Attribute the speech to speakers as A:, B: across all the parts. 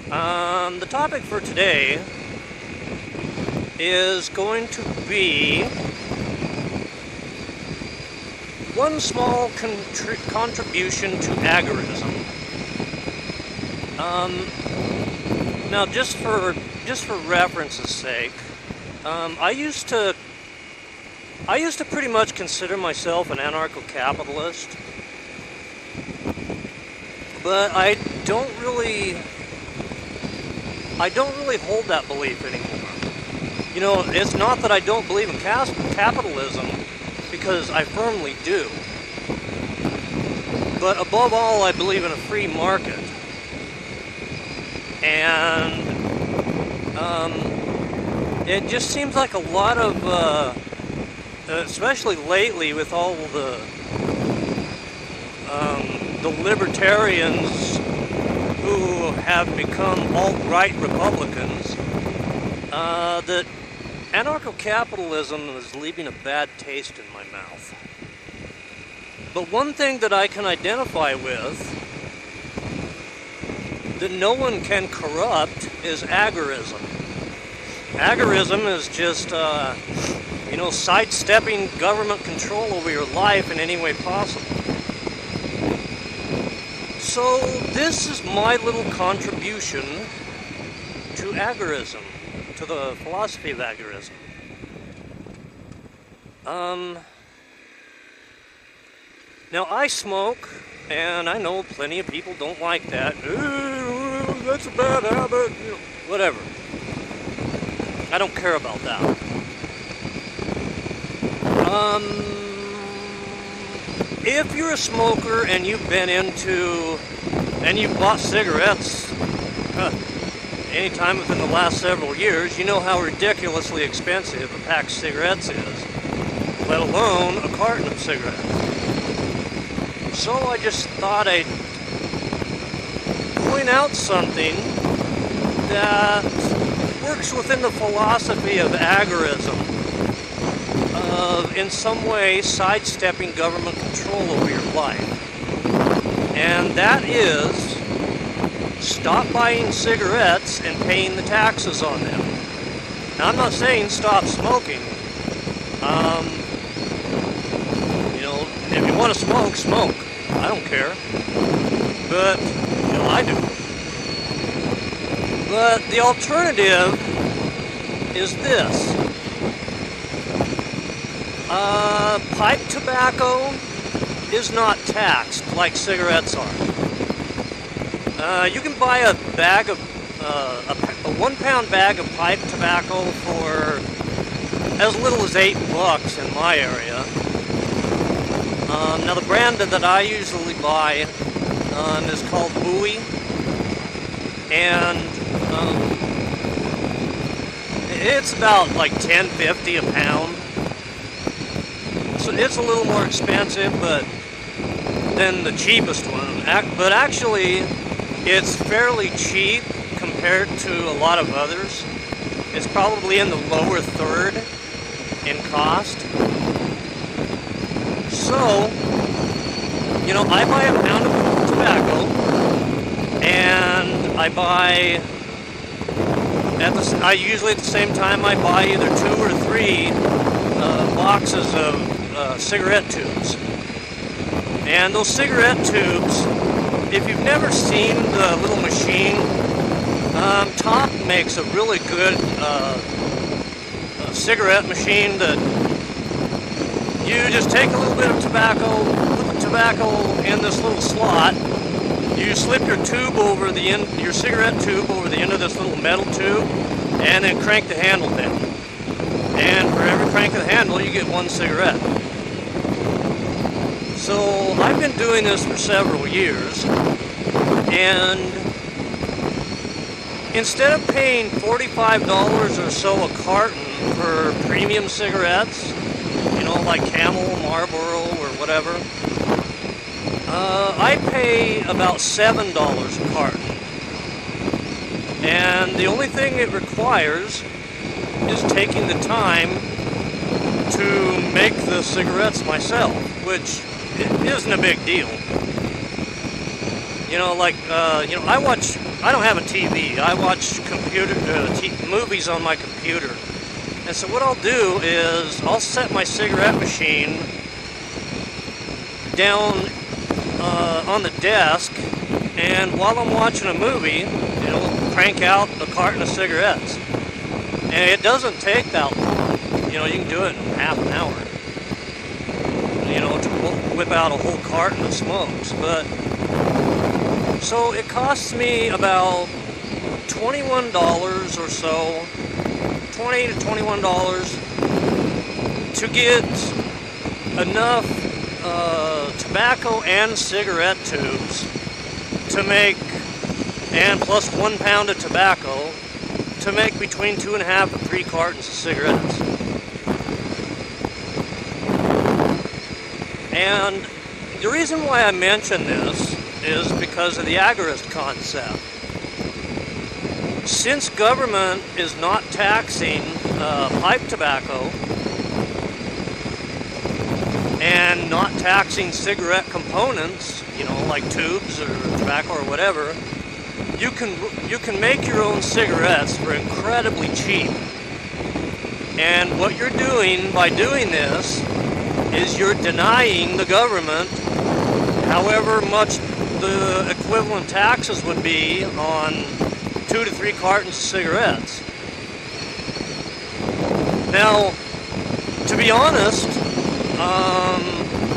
A: The topic for today is going to be one small contribution to agorism. Now, just for reference's sake, I used to pretty much consider myself an anarcho-capitalist, but I don't really hold that belief anymore. You know, it's not that I don't believe in capitalism, because I firmly do. But above all, I believe in a free market. And it just seems like a lot of, especially lately with all the libertarians who have become alt-right Republicans, that anarcho-capitalism is leaving a bad taste in my mouth. But one thing that I can identify with that no one can corrupt is agorism. Agorism is just, sidestepping government control over your life in any way possible. So this is my little contribution to agorism, to the philosophy of agorism. Now I smoke, and I know plenty of people don't like that. That's a bad habit, whatever. I don't care about that. If you're a smoker and you've bought cigarettes anytime within the last several years, you know how ridiculously expensive a pack of cigarettes is, let alone a carton of cigarettes. So I just thought I'd point out something that works within the philosophy of agorism, of in some way sidestepping government control over your life. And that is, stop buying cigarettes and paying the taxes on them. Now, I'm not saying stop smoking. If you want to smoke. I don't care. But, I do. But the alternative is this. Pipe tobacco is not taxed like cigarettes are. You can buy a bag of, a 1 pound bag of pipe tobacco for as little as $8 in my area. Now the brand that I usually buy is called Bowie, and it's about like $10.50 a pound. So it's a little more expensive, than the cheapest one. But actually, it's fairly cheap compared to a lot of others. It's probably in the lower third in cost. So, I buy a pound of tobacco, and I usually at the same time I buy either 2 or 3 boxes of cigarette tubes. And those cigarette tubes, if you've never seen the little machine, Top makes a really good cigarette machine that you just take a little bit of tobacco, put the tobacco in this little slot, you slip your your cigarette tube over the end of this little metal tube, and then crank the handle down. And for every crank of the handle, you get 1 cigarette. So I've been doing this for several years, and instead of paying $45 or so a carton for premium cigarettes, like Camel, Marlboro, or whatever, I pay about $7 a carton. And the only thing it requires is taking the time to make the cigarettes myself, which isn't a big deal. I watch I don't have a TV. I watch movies on my computer. And so what I'll do is I'll set my cigarette machine down on the desk, and while I'm watching a movie, it'll crank out a carton of cigarettes. And it doesn't take that long. You can do it in half an hour. To whip out a whole carton of smokes. But so it costs me about $21 or so, $20 to $21 to get enough tobacco and cigarette tubes to make, and plus 1 pound of tobacco, to make between 2.5 and 3 cartons of cigarettes. And the reason why I mention this is because of the agorist concept. Since government is not taxing pipe tobacco and not taxing cigarette components, like tubes or tobacco or whatever, you can make your own cigarettes for incredibly cheap. And what you're doing by doing this is you're denying the government however much the equivalent taxes would be on 2 to 3 cartons of cigarettes. Now, to be honest,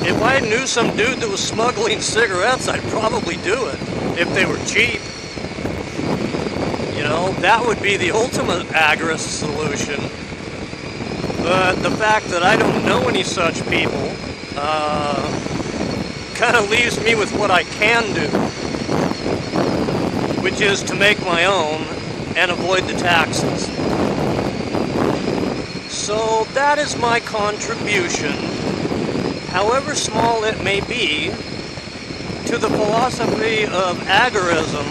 A: if I knew some dude that was smuggling cigarettes, I'd probably do it if they were cheap. That would be the ultimate agorist solution. But the fact that I don't know any such people kind of leaves me with what I can do, which is to make my own and avoid the taxes. So that is my contribution, however small it may be, to the philosophy of agorism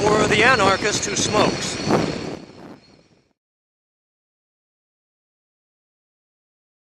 A: for the anarchist who smokes.